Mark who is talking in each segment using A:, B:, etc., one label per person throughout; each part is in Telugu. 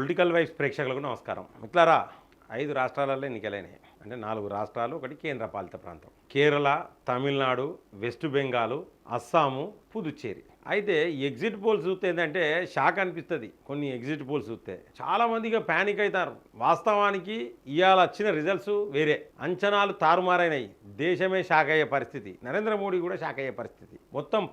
A: పొలిటికల్ వైబ్స్ ప్రేక్షకులకు నమస్కారం. మిత్రులారా, 5 రాష్ట్రాలలో ఎన్నికలైనాయి. అంటే 4 రాష్ట్రాలు, ఒకటి కేంద్ర పాలిత ప్రాంతం. కేరళ, తమిళనాడు, వెస్ట్ బెంగాల్, అస్సాము, పుదుచ్చేరి. అయితే ఎగ్జిట్ పోల్స్ చూస్తే ఏంటంటే షాక్ అనిపిస్తుంది. కొన్ని ఎగ్జిట్ పోల్స్ చూస్తే చాలామందిగా ప్యానిక్ అవుతారు. వాస్తవానికి ఇవాళ వచ్చిన రిజల్ట్స్ వేరే, అంచనాలు తారుమారైనాయి. దేశమే షాక్ అయ్యే పరిస్థితి, నరేంద్ర మోడీ కూడా షాక్ అయ్యే పరిస్థితి.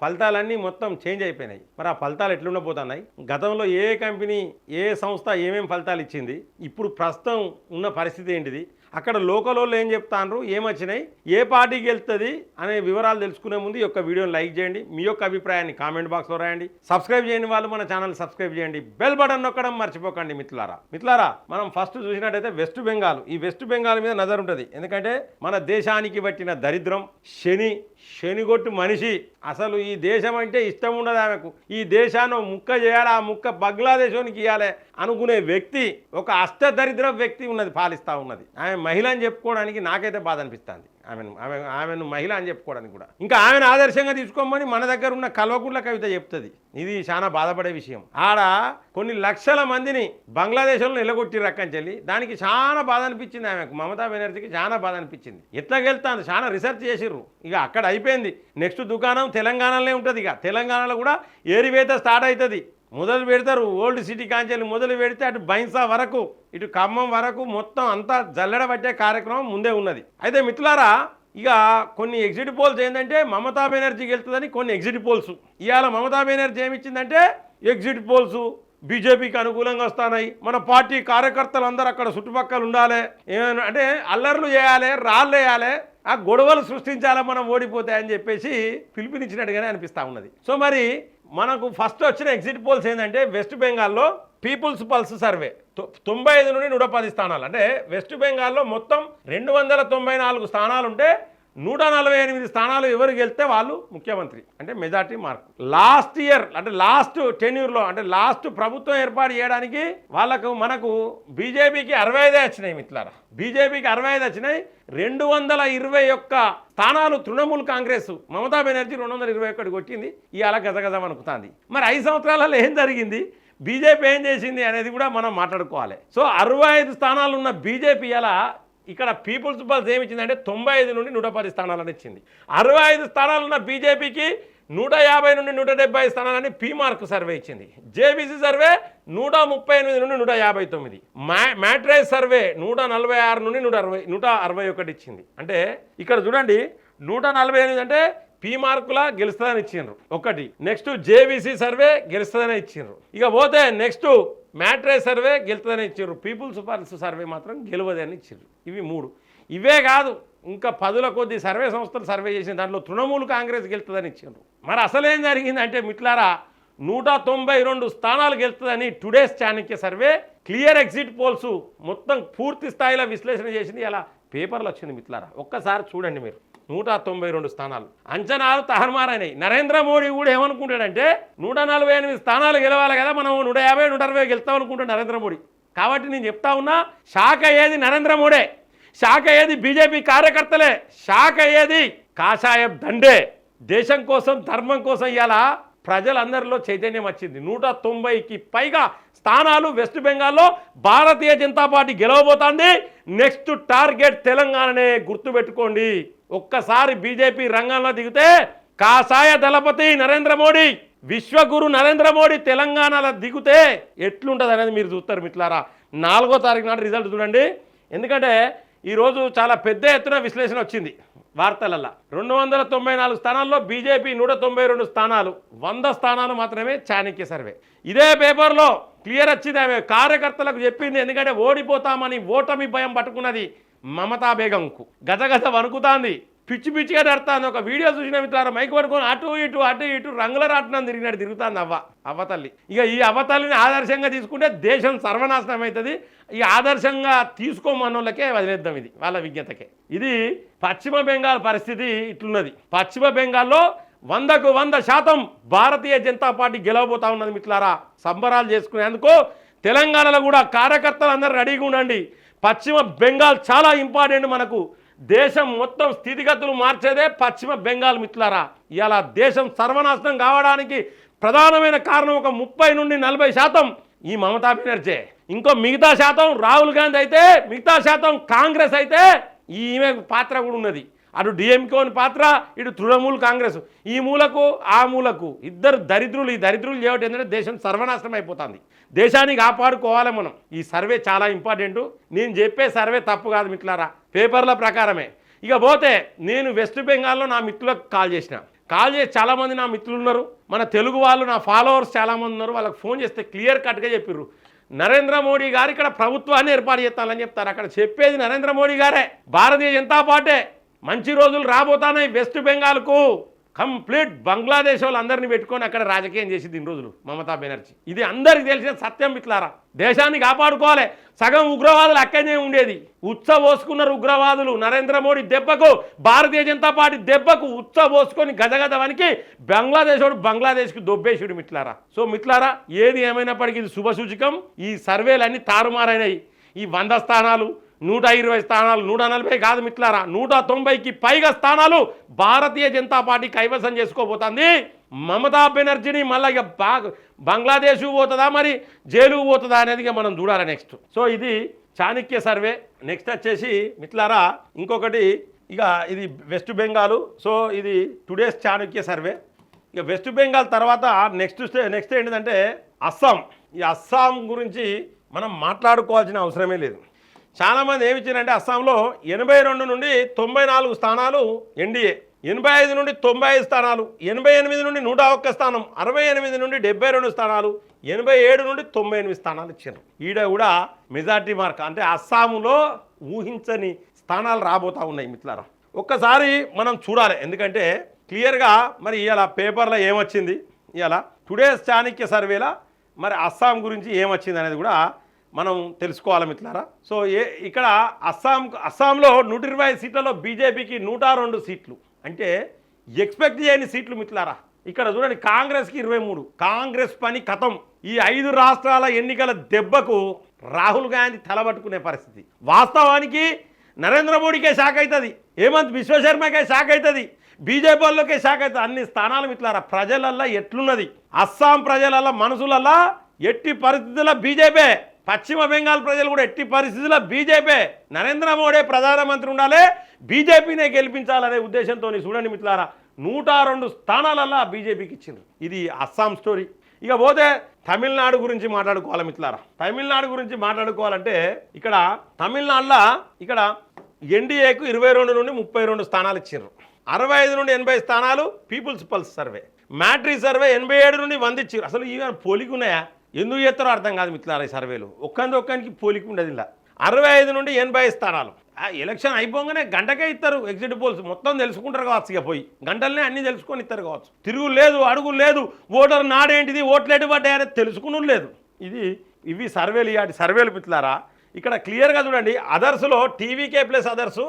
A: ఫలితాలన్నీ చేంజ్ అయిపోయినాయి. మరి ఆ ఫలితాలు ఎట్లుండబోతున్నాయి, గతంలో ఏ కంపెనీ ఏ సంస్థ ఏమేమి ఫలితాలు ఇచ్చింది, ఇప్పుడు ప్రస్తుతం ఉన్న పరిస్థితి ఏంటిది, అక్కడ లోకల్ వాళ్ళు ఏం చెప్తాను, ఏమొచ్చినాయి, ఏ పార్టీకి వెళ్తుంది అనే వివరాలు తెలుసుకునే ముందు ఈ యొక్క వీడియోని లైక్ చేయండి. మీ యొక్క అభిప్రాయాన్ని కామెంట్ బాక్స్లో రాయండి. సబ్స్క్రైబ్ చేయని వాళ్ళు మన ఛానల్ సబ్స్క్రైబ్ చేయండి. బెల్ బటన్ నొక్కడం మర్చిపోకండి. మిత్రులారా, మనం ఫస్ట్ చూసినట్టయితే వెస్ట్ బెంగాల్. ఈ వెస్ట్ బెంగాల్ మీద నజర్ ఉంటుంది. ఎందుకంటే మన దేశానికి పట్టిన దరిద్రం శనిగొట్టు మనిషి. అసలు ఈ దేశం అంటే ఇష్టం ఉండదు ఆమెకు. ఈ దేశాన్ని ముక్క చేయాలి, ఆ ముక్క బంగ్లాదేశానికి ఇవ్వాలి అనుకునే వ్యక్తి, ఒక అష్టదరిద్ర వ్యక్తి ఉన్నది, పాలిస్తూ ఉన్నది. ఆమె మహిళ అని చెప్పుకోవడానికి నాకైతే బాధ అనిపిస్తుంది. ఆమెను మహిళ అని చెప్పుకోవడానికి కూడా. ఇంకా ఆమెను ఆదర్శంగా తీసుకోమని మన దగ్గర ఉన్న కల్వకుంట్ల కవిత చెప్తుంది. ఇది చాలా బాధపడే విషయం. ఆడ కొన్ని లక్షల మందిని బంగ్లాదేశ్లో నిలగొట్టిరు అక్కంచెల్లి. దానికి చాలా బాధ అనిపించింది ఆమెకు. మమతా బెనర్జీకి చాలా బాధ అనిపించింది. ఎట్లా గెలుతాను చాలా రీసెర్చ్ చేసిర్రు. ఇక అక్కడ అయిపోయింది. నెక్స్ట్ దుకాణం తెలంగాణలోనే ఉంటుంది. ఇక తెలంగాణలో కూడా ఏరివేత స్టార్ట్ అవుతుంది. మొదలు పెడతారు ఓల్డ్ సిటీ కాంచెల్లి మొదలు పెడితే అటు బైన్సా వరకు, ఇటు ఖమ్మం వరకు మొత్తం అంతా జల్లెడ పట్టే కార్యక్రమం ముందే ఉన్నది. అయితే మిత్రులారా, ఇక కొన్ని ఎగ్జిట్ పోల్స్ ఏంటంటే మమతా బెనర్జీకి వెళ్తుందని కొన్ని ఎగ్జిట్ పోల్స్. ఇవాళ మమతా బెనర్జీ ఏమిచ్చిందంటే ఎగ్జిట్ పోల్స్ బీజేపీకి అనుకూలంగా వస్తున్నాయి, మన పార్టీ కార్యకర్తలు అందరూ అక్కడ చుట్టుపక్కల ఉండాలి, అంటే అల్లర్లు చేయాలి, రాళ్ళు వేయాలి, ఆ గొడవలు సృష్టించాలి మనం ఓడిపోతాయని చెప్పేసి పిలుపునిచ్చినట్టుగానే అనిపిస్తూ ఉన్నది. సో మరి మనకు ఫస్ట్ వచ్చిన ఎగ్జిట్ పోల్స్ ఏంటంటే వెస్ట్ బెంగాల్లో పీపుల్స్ పల్స్ సర్వే 95 నుండి 110 స్థానాలు. అంటే వెస్ట్ బెంగాల్లో మొత్తం 294 స్థానాలు ఉంటే 148 స్థానాలు ఎవరు గెలిస్తే వాళ్ళు ముఖ్యమంత్రి, అంటే మెజార్టీ మార్క్. లాస్ట్ ఇయర్ అంటే లాస్ట్ టెన్యూర్లో, అంటే లాస్ట్ ప్రభుత్వం ఏర్పాటు చేయడానికి మనకు బీజేపీకి 65 వచ్చినాయి. మిత్రులారా, బీజేపీకి 65 వచ్చినాయి. 221 స్థానాలు తృణమూల్ కాంగ్రెస్, మమతా బెనర్జీ 221 కొట్టింది. ఇవాళ గజగజం అనుకుతుంది. మరి 5 సంవత్సరాలలో ఏం జరిగింది, బీజేపీ ఏం చేసింది అనేది కూడా మనం మాట్లాడుకోవాలి. సో 65 స్థానాలు ఉన్న బీజేపీ ఇలా ఇక్కడ పీపుల్స్ పల్స్ ఏమిచ్చిందంటే 95 నుండి 110 స్థానాలను ఇచ్చింది. 65 స్థానాలు ఉన్న బీజేపీకి 150 నుండి 170 స్థానాలని పీ మార్క్ సర్వే ఇచ్చింది. జేబీసీ సర్వే 138 నుండి 159, మ్యాట్రేజ్ సర్వే 146 నుండి 161 ఇచ్చింది. అంటే ఇక్కడ చూడండి, 148 అంటే పీ మార్కులా గెలుస్తుందని ఇచ్చిండ్రు ఒకటి. నెక్స్ట్ జేబీసీ సర్వే గెలుస్తుందని ఇచ్చిండ్రు. ఇక పోతే నెక్స్ట్ మ్యాట్రేజ్ సర్వే గెలుతుందని ఇచ్చారు. పీపుల్స్ పల్స్ సర్వే మాత్రం గెలవదని ఇచ్చారు. ఇవి 3. ఇవే కాదు, ఇంకా 10ల కొద్ది సర్వే సంస్థలు సర్వే చేసిన దాంట్లో తృణమూల్ కాంగ్రెస్ గెలుతుందని ఇచ్చారు. మరి అసలేం జరిగిందంటే మిత్రులారా, 192 స్థానాలు గెలుతుందని today's Chanakya survey clear exit polls మొత్తం పూర్తి స్థాయిలో విశ్లేషణ చేసింది. అలా పేపర్లు వచ్చింది. మిత్రులారా, ఒక్కసారి చూడండి మీరు, 192 స్థానాలు. అంచనాలు తహర్మారైనాయి. నరేంద్ర మోడీ కూడా ఏమనుకుంటాడంటే 148 స్థానాలు గెలవాలి కదా, మనం 150 160 గెలుస్తాం అనుకుంటాడు నరేంద్ర మోడీ. కాబట్టి నేను చెప్తా ఉన్నా, షాక్ అయ్యేది నరేంద్ర మోడీ, షాక్ అయ్యేది బీజేపీ కార్యకర్తలే, షాక్ అయ్యేది కాషాయ దండే. దేశం కోసం, ధర్మం కోసం ఇవాళ ప్రజలందరిలో చైతన్యం వచ్చింది. 190కి పైగా స్థానాలు వెస్ట్ బెంగాల్లో Bharatiya Janata party గెలవబోతోంది. Next target తెలంగాణనే, గుర్తుపెట్టుకోండి. ఒక్కసారి బీజేపీ రంగంలో దిగితే కాషాయ దళపతి నరేంద్ర మోడీ, విశ్వగురు నరేంద్ర మోడీ తెలంగాణలో దిగితే ఎట్లుంటుంది అనేది మీరు చూస్తారు. మిత్రులారా, 4వ తారీఖు నాడు రిజల్ట్ చూడండి. ఎందుకంటే ఈరోజు చాలా పెద్ద ఎత్తున విశ్లేషణ వచ్చింది వార్తలల్లో. 294 స్థానాల్లో బీజేపీ 192 స్థానాలు, 100 స్థానాలు మాత్రమే చాణక్య సర్వే. ఇదే పేపర్లో క్లియర్ వచ్చింది. ఆమె కార్యకర్తలకు చెప్పింది. ఎందుకంటే ఓడిపోతామని ఓటమి భయం పట్టుకున్నది మమతా బేగంకు. గజగజ వణుకుతాంది, పిచ్చి పిచ్చిగా నడుతుంది. ఒక వీడియో చూసిన మిత్రులారా, మైక్ పట్టుకొని అటు ఇటు రంగుల రాట్నం తిరుగుతుంది అవ్వతల్లి. ఇక ఈ అవ్వతల్లిని ఆదర్శంగా తీసుకుంటే దేశం సర్వనాశనం అవుతుంది. ఈ ఆదర్శంగా తీసుకోమన్నోళ్ళకే వదిలేద్దాం, ఇది వాళ్ళ విజ్ఞతకే. ఇది పశ్చిమ బెంగాల్ పరిస్థితి ఇట్లున్నది. పశ్చిమ బెంగాల్లో 100కు 100% భారతీయ జనతా పార్టీ గెలవబోతా ఉన్నది. మిత్రులారా, సంబరాలు చేసుకునేందుకు తెలంగాణలో కూడా కార్యకర్తలు అందరూ రెడీగా ఉండండి. పశ్చిమ బెంగాల్ చాలా ఇంపార్టెంట్ మనకు. దేశం మొత్తం స్థితిగతులు మార్చేదే పశ్చిమ బెంగాల్. మిత్రులారా, ఇవాళ దేశం సర్వనాశనం కావడానికి ప్రధానమైన కారణం ఒక 30 నుండి 40% ఈ మమతా బెనర్జీ, ఇంకో మిగతా శాతం రాహుల్ గాంధీ అయితే, మిగతా శాతం కాంగ్రెస్ అయితే ఈమె పాత్ర కూడా ఉన్నది. అటు డిఎంకేని పాత్ర, ఇటు తృణమూల్ కాంగ్రెస్, ఈ మూలకు ఆ మూలకు ఇద్దరు దరిద్రులు. ఈ దరిద్రులు చేయడం ఏంటంటే దేశం సర్వనాశనం అయిపోతుంది. దేశాన్ని కాపాడుకోవాలి మనం. ఈ సర్వే చాలా ఇంపార్టెంట్. నేను చెప్పే సర్వే తప్పు కాదు మిత్రులారా, పేపర్ల ప్రకారమే. ఇక పోతే నేను వెస్ట్ బెంగాల్లో నా మిత్రులకు కాల్ చేసి చాలామంది నా మిత్రులు ఉన్నారు, మన తెలుగు వాళ్ళు నా ఫాలోవర్స్ చాలామంది ఉన్నారు. వాళ్ళకి ఫోన్ చేస్తే క్లియర్ కట్గా చెప్పిర్రు, నరేంద్ర మోడీ గారు ఇక్కడ ప్రభుత్వాన్ని ఏర్పాటు చేస్తానని చెప్తారు. అక్కడ చెప్పేది నరేంద్ర మోడీ గారే, భారతీయ జనతా పార్టీ. మంచి రోజులు రాబోతున్నాయి వెస్ట్ బెంగాల్కు. కంప్లీట్ బంగ్లాదేశ్ వాళ్ళందరినీ పెట్టుకొని అక్కడ రాజకీయం చేసింది ఇన్ని రోజులు మమతా బెనర్జీ. ఇది అందరికీ తెలిసిన సత్యం మిత్రులారా. దేశాన్ని కాపాడుకోవాలి. సగం ఉగ్రవాదులు అక్కడనే ఉండేది, ఉచ్చబోసుకున్నారు ఉగ్రవాదులు. నరేంద్ర మోడీ దెబ్బకు, భారతీయ జనతా పార్టీ దెబ్బకు ఉచ్చబోసుకొని గజగజవానికి బంగ్లాదేశ్కి దొబ్బేసుడు మిత్రులారా. సో మిత్రులారా, ఏది ఏమైనప్పటికీ ఇది శుభసూచకం. ఈ సర్వేలన్నీ తారుమారైనాయి. ఈ 100 స్థానాలు, 120 స్థానాలు, 140 కాదు మిత్రులారా, 190కి పైగా స్థానాలు భారతీయ జనతా పార్టీ కైవసం చేసుకోబోతుంది. మమతా బెనర్జీని మళ్ళీ ఇక బంగ్లాదేశ్ పోతుందా, మరి జైలుకు పోతుందా అనేది ఇక మనం చూడాలి నెక్స్ట్. సో ఇది చాణక్య సర్వే. నెక్స్ట్ వచ్చేసి మిత్రులారా ఇంకొకటి, ఇక ఇది వెస్ట్ బెంగాల్. సో ఇది టుడేస్ చాణక్య సర్వే. ఇక వెస్ట్ బెంగాల్ తర్వాత నెక్స్ట్ ఏంటిదంటే అస్సాం. ఈ అస్సాం గురించి మనం మాట్లాడుకోవాల్సిన అవసరమే లేదు. చాలామంది ఏమి ఇచ్చారంటే అస్సాంలో 82 నుండి 94 స్థానాలు ఎన్డీఏ, 85 నుండి 95 స్థానాలు, 88 నుండి 101 స్థానం, 68 నుండి 72 స్థానాలు, 87 నుండి 98 స్థానాలు ఇచ్చారు. ఈడ కూడా మెజార్టీ మార్క్. అంటే అస్సాంలో ఊహించని స్థానాలు రాబోతూ ఉన్నాయి మిత్రులారా. ఒక్కసారి మనం చూడాలి, ఎందుకంటే క్లియర్గా మరి ఇవాళ పేపర్లో ఏమొచ్చింది, ఇవాళ టుడేస్ చాణక్య సర్వేలో మరి అస్సాం గురించి ఏమొచ్చింది అనేది కూడా మనం తెలుసుకోవాలి మిత్రులారా. సో ఇక్కడ అస్సాంలో 120 సీట్లలో బీజేపీకి 102 సీట్లు, అంటే ఎక్స్పెక్ట్ చేయని సీట్లు మిత్రులారా. ఇక్కడ చూడండి, కాంగ్రెస్కి 23. కాంగ్రెస్ పని కథం. ఈ 5 రాష్ట్రాల ఎన్నికల దెబ్బకు రాహుల్ గాంధీ తలబట్టుకునే పరిస్థితి. వాస్తవానికి నరేంద్ర మోడీకే షాక్ అవుతుంది, హేమంత్ విశ్వశర్మకే షాక్ అవుతుంది, బీజేపీ వాళ్ళకే షాక్ అవుతుంది. అన్ని స్థానాలు మిత్రులారా. ప్రజలల్లా ఎట్లున్నది, అస్సాం ప్రజలల్లా మనసులల్లా ఎట్టి పరిస్థితుల్లో బీజేపీ, పశ్చిమ బెంగాల్ ప్రజలు కూడా ఎట్టి పరిస్థితుల్లో బీజేపీ, నరేంద్ర మోడీ ప్రధానమంత్రి ఉండాలి, బీజేపీనే గెలిపించాలనే ఉద్దేశంతో చూడండి మిత్రులారా 102 స్థానాలల్లా బీజేపీకి ఇచ్చిండ్రు. ఇది అస్సాం స్టోరీ. ఇక పోతే తమిళనాడు గురించి మాట్లాడుకోవాలి మిత్రులారా. తమిళనాడు గురించి మాట్లాడుకోవాలంటే ఇక్కడ తమిళనాడులో ఇక్కడ ఎన్డీఏకు 22 నుండి 32 స్థానాలు ఇచ్చిండ్రు. 65 నుండి 80 స్థానాలు పీపుల్స్ పల్స్ సర్వే, మ్యాట్రీ సర్వే 87 నుండి 100 ఇచ్చారు. అసలు ఇవన్నీ పోలిక ఉన్నాయా, ఎందుకు చేస్తారో అర్థం కాదు మిత్రులారా. ఈ సర్వేలు ఒక్కరికి పోలిక ఉండదు. ఇలా 65 నుండి 80 స్థానాలు. ఎలక్షన్ అయిపోగానే గంటకే ఇస్తారు ఎగ్జిట్ పోల్స్, మొత్తం తెలుసుకుంటారు కావచ్చు. ఇక పోయి గంటలనే అన్నీ తెలుసుకొని ఇస్తారు కావచ్చు. తిరుగులు లేదు, అడుగులు లేదు, ఓటర్ నాడేంటిది, ఓట్లు ఎటు పడ్డాయని తెలుసుకుని లేదు. ఇవి సర్వేలు, ఇలాంటి సర్వేలు మిత్రులారా. ఇక్కడ క్లియర్గా చూడండి, అదర్స్లో టీవీకే ప్లస్ అదర్స్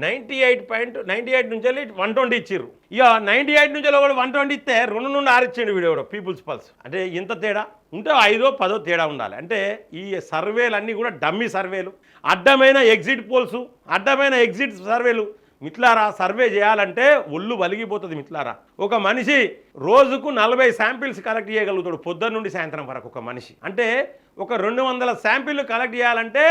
A: 98 నుంచి వెళ్ళి 120 ఇచ్చిర్రు. ఇక 98 నుంచి ఒకటి 120 ఇస్తే 2 నుండి 6 ఇచ్చిండు వీడియో పీపుల్స్ పల్స్. అంటే ఇంత తేడా ఉంటే 5ో 10ో తేడా ఉండాలి. అంటే ఈ సర్వేలన్నీ కూడా డమ్మీ సర్వేలు, అడ్డమైన ఎగ్జిట్ పోల్స్, అడ్డమైన ఎగ్జిట్ సర్వేలు మిత్రులారా. సర్వే చేయాలంటే ఒళ్ళు వలిగిపోతుంది మిత్రులారా. ఒక మనిషి రోజుకు 40 శాంపిల్స్ కలెక్ట్ చేయగలుగుతాడు పొద్దున్న నుండి సాయంత్రం వరకు ఒక మనిషి. అంటే ఒక 200 శాంపిళ్ళు కలెక్ట్ చేయాలంటే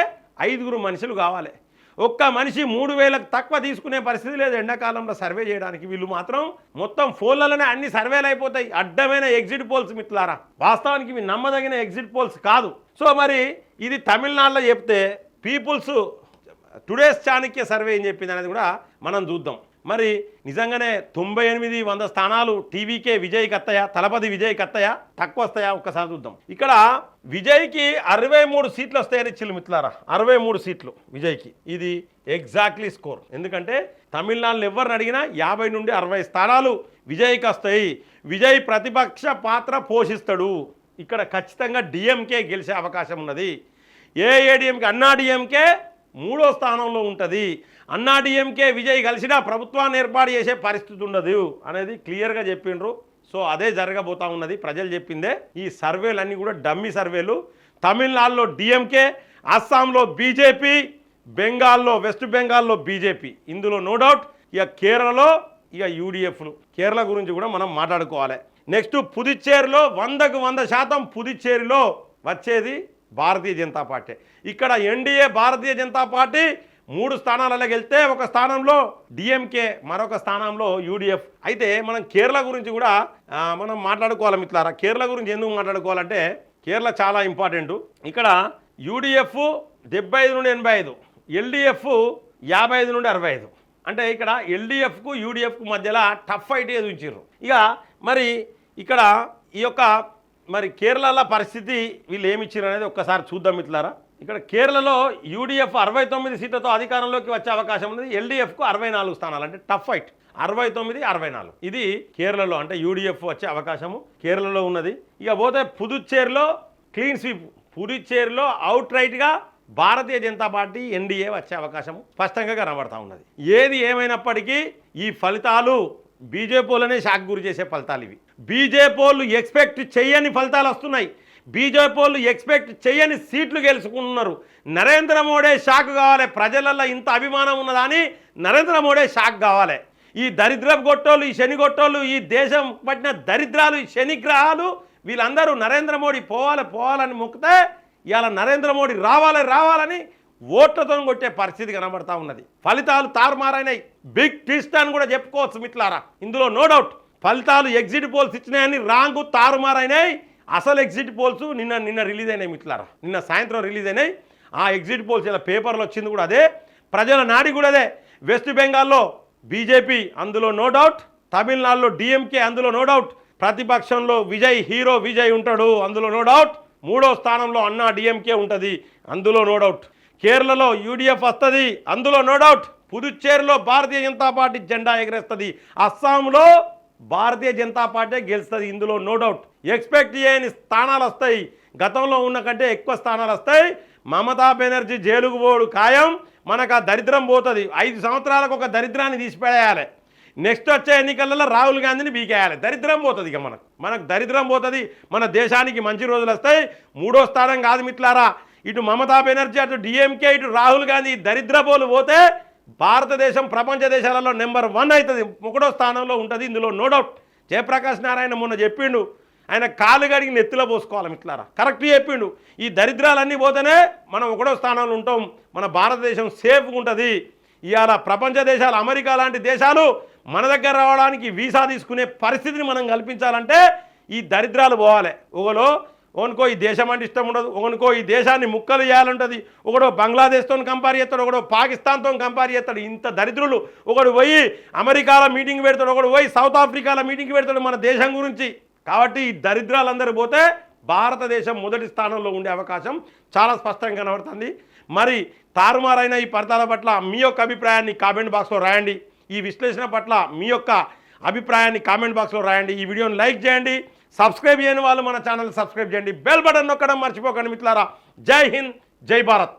A: 5 మనుషులు కావాలి. ఒక్క మనిషి 3000కు తక్కువ తీసుకునే పరిస్థితి లేదు ఎండాకాలంలో సర్వే చేయడానికి. వీళ్ళు మాత్రం మొత్తం ఫోన్లలోనే అన్ని సర్వేలు అయిపోతాయి. అడ్డమైన ఎగ్జిట్ పోల్స్ మిత్రులారా. వాస్తవానికి ఇవి నమ్మదగిన ఎగ్జిట్ పోల్స్ కాదు. సో మరి ఇది తమిళనాడులో చెప్తే పీపుల్స్ టుడేస్ చాణక్య సర్వే ఏం చెప్పింది అనేది కూడా మనం చూద్దాం. మరి నిజంగానే 98-100 స్థానాలు టీవీకే విజయ్కి వస్తాయా, తలపతి విజయ్కి వస్తాయా, తక్కువ వస్తాయా, ఒక్కసారి చూద్దాం. ఇక్కడ విజయ్కి 63 సీట్లు వస్తాయని ఇచ్చిల్లు మిత్రులారా. 63 సీట్లు విజయ్కి. ఇది ఎగ్జాక్ట్లీ స్కోర్. ఎందుకంటే తమిళనాడులో ఎవరిని అడిగినా 50 నుండి 60 స్థానాలు విజయ్కి వస్తాయి. విజయ్ ప్రతిపక్ష పాత్ర పోషిస్తాడు. ఇక్కడ ఖచ్చితంగా డిఎంకే గెలిచే అవకాశం ఉన్నది. ఏఐఏడిఎంకే, అన్నా డిఎంకే 3వ స్థానంలో ఉంటుంది. అన్నా డిఎంకే విజయ్ కలిసినా ప్రభుత్వాన్ని ఏర్పాటు చేసే పరిస్థితి ఉండదు అనేది క్లియర్గా చెప్పిండ్రు. సో అదే జరగబోతా ఉన్నది. ప్రజలు చెప్పిందే. ఈ సర్వేలన్నీ కూడా డమ్మీ సర్వేలు. తమిళనాడులో డిఎంకే, అస్సాంలో బీజేపీ, బెంగాల్లో వెస్ట్ బెంగాల్లో బీజేపీ, ఇందులో నో డౌట్. ఇక కేరళలో ఇక యూడిఎఫ్లు. కేరళ గురించి కూడా మనం మాట్లాడుకోవాలి. నెక్స్ట్ పుదుచ్చేరిలో 100% పుదుచ్చేరిలో వచ్చేది భారతీయ జనతా పార్టీ. ఇక్కడ ఎన్డీఏ భారతీయ జనతా పార్టీ 3 స్థానాలలో గెలిస్తే ఒక స్థానంలో డిఎంకే, మరొక స్థానంలో యూడిఎఫ్. అయితే మనం కేరళ గురించి కూడా మనం మాట్లాడుకోవాలి మిత్రులారా. కేరళ గురించి ఎందుకు మాట్లాడుకోవాలంటే కేరళ చాలా ఇంపార్టెంట్. ఇక్కడ యూడిఎఫ్ 75 నుండి 85, ఎల్డిఎఫ్ 55 నుండి 65. అంటే ఇక్కడ ఎల్డిఎఫ్కు యూడిఎఫ్కు మధ్యలో టఫ్ ఫైట్ ఎదుర్కొంటారు. ఇక మరి ఇక్కడ ఈ యొక్క మరి కేరళలో పరిస్థితి వీళ్ళు ఏమి ఇచ్చారు అనేది ఒక్కసారి చూద్దాం మిత్రులారా. ఇక్కడ కేరళలో యూడిఎఫ్ 69 సీట్లతో అధికారంలోకి వచ్చే అవకాశం ఉంది. ఎల్డిఎఫ్కు 64 స్థానాలు, అంటే టఫ్ ఫైట్ 69-64. ఇది కేరళలో అంటే యూడిఎఫ్ వచ్చే అవకాశము కేరళలో ఉన్నది. ఇక పోతే పుదుచ్చేరిలో clean sweep, పుదుచ్చేరిలో out రైట్గా Bharatiya Janata party NDA వచ్చే అవకాశం స్పష్టంగా కనబడతా ఉన్నది. ఏది ఏమైనప్పటికీ ఈ ఫలితాలు బీజేపీ వాళ్ళనే షాక్ గురి చేసే ఫలితాలు ఇవి. బీజేపీ వాళ్ళు ఎక్స్పెక్ట్ చేయని ఫలితాలు వస్తున్నాయి. బీజేపీ వాళ్ళు ఎక్స్పెక్ట్ చేయని సీట్లు గెలుచుకుంటున్నారు. నరేంద్ర మోడీ షాక్ కావాలి. ప్రజలలో ఇంత అభిమానం ఉన్నదని నరేంద్ర మోడీ షాక్ కావాలి. ఈ దరిద్రపు గొట్టోళ్ళు, ఈ శని గొట్టోళ్ళు, ఈ దేశం పట్టిన దరిద్రాలు, ఈ శనిగ్రహాలు వీళ్ళందరూ నరేంద్ర మోడీ పోవాలని మొక్కితే ఇవాళ నరేంద్ర మోడీ రావాలని ఓట్లతో కొట్టే పరిస్థితి కనబడతా ఉన్నది. ఫలితాలు తారుమారైనాయి. బిగ్ ట్విస్ట్ అని కూడా చెప్పుకోవచ్చు మిత్రులారా. ఇందులో నో డౌట్ ఫలితాలు ఎగ్జిట్ పోల్స్ ఇచ్చినాయని రాంగు తారుమారైనాయి. అసలు ఎగ్జిట్ పోల్స్ నిన్న రిలీజ్ అయినాయి మిత్రులారా. నిన్న సాయంత్రం రిలీజ్ అయినాయి. ఆ ఎగ్జిట్ పోల్స్ ఇలా పేపర్లో వచ్చింది కూడా అదే, ప్రజల నాడి కూడా అదే. వెస్ట్ బెంగాల్లో బీజేపీ, అందులో నో డౌట్. తమిళనాడులో డిఎంకే, అందులో నో డౌట్. ప్రతిపక్షంలో హీరో విజయ్ ఉంటాడు, అందులో నో డౌట్. 3వ స్థానంలో అన్నా డిఎంకే ఉంటుంది, అందులో నో డౌట్. కేరళలో యూడిఎఫ్ వస్తుంది, అందులో no doubt. పుదుచ్చేరిలో Bharatiya Janata party జెండా ఎగరేస్తుంది. అస్సాంలో భారతీయ జనతా పార్టీ గెలుస్తుంది, ఇందులో నో డౌట్. ఎక్స్పెక్ట్ చేయని స్థానాలు వస్తాయి. గతంలో ఉన్న కంటే ఎక్కువ స్థానాలు వస్తాయి. మమతా బెనర్జీ జైలుకు పోడు ఖాయం. మనకు ఆ దరిద్రం పోతుంది. 5 సంవత్సరాలకు ఒక దరిద్రాన్ని తీసిపడేయాలి. నెక్స్ట్ వచ్చే ఎన్నికలలో రాహుల్ గాంధీని బీకేయాలి. దరిద్రం పోతుంది. ఇక మనకు దరిద్రం పోతుంది. మన దేశానికి మంచి రోజులు వస్తాయి. 3వ స్థానం కాదు మిత్రులారా. ఇటు మమతా బెనర్జీ, అటు డిఎంకే, ఇటు రాహుల్ గాంధీ దరిద్రపోలు పోతే భారతదేశం ప్రపంచ దేశాలలో నెంబర్ 1 అవుతుంది. 1వ స్థానంలో ఉంటుంది, ఇందులో నో డౌట్. జయప్రకాష్ నారాయణ మొన్న చెప్పిండు, ఆయన కాలు గడిగి నెత్తిలో పోసుకోవాలి మిత్రులారా. కరెక్ట్ చెప్పిండు. ఈ దరిద్రాలన్నీ పోతేనే మనం 1వ స్థానంలో ఉంటాం. మన భారతదేశం సేఫ్గా ఉంటుంది. ఇవాళ ప్రపంచ దేశాలు, అమెరికా లాంటి దేశాలు మన దగ్గర రావడానికి వీసా తీసుకునే పరిస్థితిని మనం కల్పించాలంటే ఈ దరిద్రాలు పోవాలి. ఒకనుకో ఈ దేశం అంటే ఇష్టం ఉండదు, ఒకనుకో ఈ దేశాన్ని ముక్కలు చేయాలంటుంది, ఒకడో బంగ్లాదేశ్తో కంపేర్ చేస్తాడు, ఒకడో పాకిస్తాన్తో కంపేర్ చేస్తాడు. ఇంత దరిద్రులు. ఒకడు పోయి అమెరికాలో మీటింగ్ పెడతాడు, ఒకడు పోయి సౌత్ ఆఫ్రికాలో మీటింగ్ పెడతాడు మన దేశం గురించి. కాబట్టి ఈ దరిద్రాలందరూ పోతే భారతదేశం మొదటి స్థానంలో ఉండే అవకాశం చాలా స్పష్టంగా కనబడుతుంది. మరి తారుమారైన ఈ ఫలితాల పట్ల మీ యొక్క అభిప్రాయాన్ని కామెంట్ బాక్స్లో రాయండి. ఈ విశ్లేషణ పట్ల మీ యొక్క అభిప్రాయాన్ని కామెంట్ బాక్స్లో రాయండి. ఈ వీడియోని లైక్ చేయండి. సబ్స్క్రైబ్ చేయని వాళ్ళు మన ఛానల్ సబ్స్క్రైబ్ చేయండి. బెల్ బటన్ నొక్కడం మర్చిపోకండి మిత్రులారా. జై హింద్, జై భారత్.